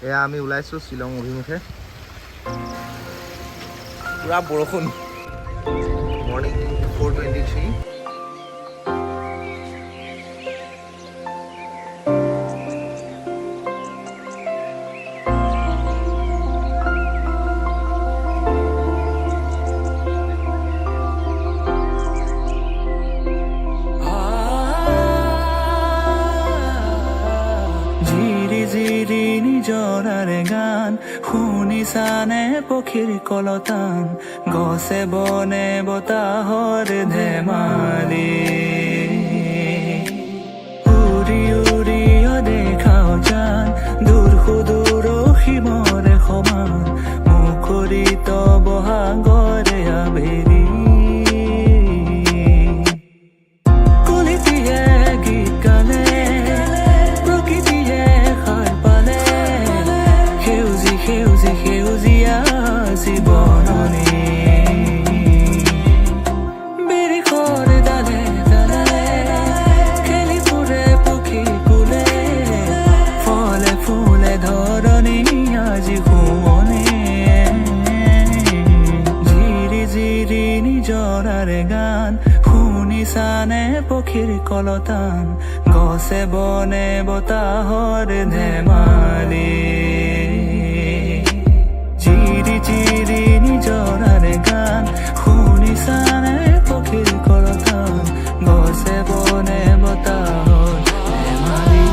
এয়া আমি ওলাইছোঁ শ্বিলং অভিমুখে। পুৰা বৰষুণ। মৰ্ণিং 4:23। নিজৰাৰে গান শুনিছানে পক্ষীৰ কলতান, গছে বনে বতাহৰ ধেমালি। উৰি উৰি দেখাও জান দূৰ সুদূৰ সীমৰে সমান, মুখৰিত বহাগৰে আবেলি। কলিতিয়ে গীত গালে সেউজীয়া জীৱননি। বিৰিখৰ ডালে ডালে খেলি ফুৰে পক্ষী কুলে, ফলে ফুলে ধৰণি আজি শুৱনি। জিৰি জিৰি নিজৰাৰে গান শুনিছানে পক্ষীৰ কলতান, গছে বনে বতাহৰ ধেমালি। চিৰি চিৰি নিজৰাৰে গান শুনিছানে পক্ষীৰ কলতান, গছে বনে বতাহৰ ধেমালি।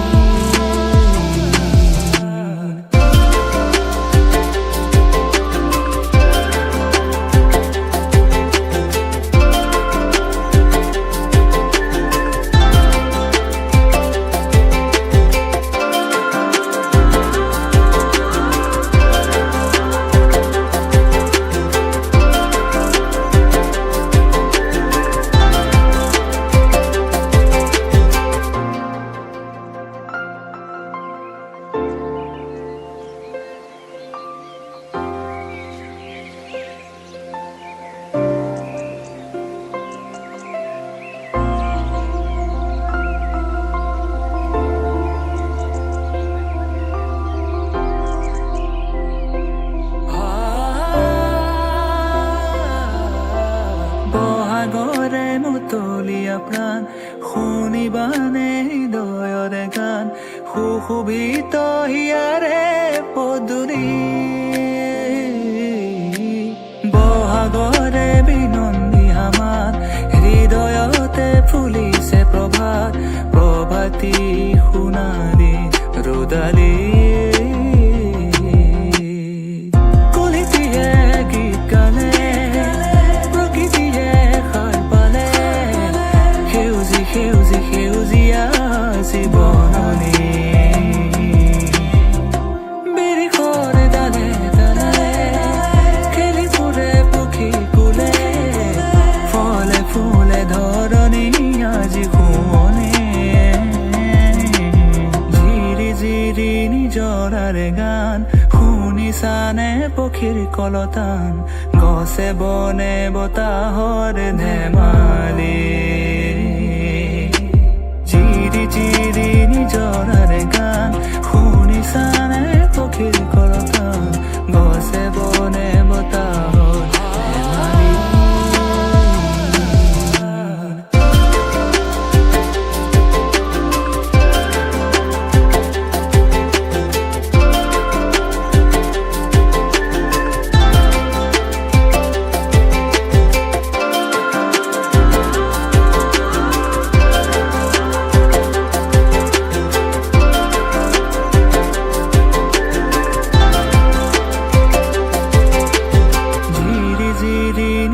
বহাগৰে মুতলীয়া প্ৰাণ শুনিবানে হৃদয়ৰে গান, সুশোভিত হিয়াৰে পদূলি। বহাগৰে বিনন্দী আমাৰ হৃদয়তে ফুলিছে প্ৰভাত, প্ৰভাতী সোণালী ৰুদালি। কলিতিয়ে গীত গালে সেউজীয়া জীৱননি। বিৰিখৰ ডালে ডালে খেলি ফুৰে পক্ষী কুলে, ফলে ফুলে ধৰণি আজি শুৱনি। জিৰি জিৰি নিজৰাৰে গান শুনিছানে পক্ষীৰ কলতান, গছে বনে বতাহৰ ধেমালি। চিৰি চিৰি নিজৰাৰে গান শুনিছানে পক্ষীৰ কলতান, গছে বনে বতাহৰ ধেমালি।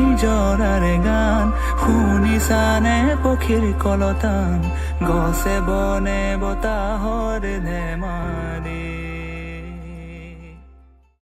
নিজৰাৰে গান শুনিছানে পক্ষীৰ কলতান, গছে বনে বতাহৰ ধেমালি।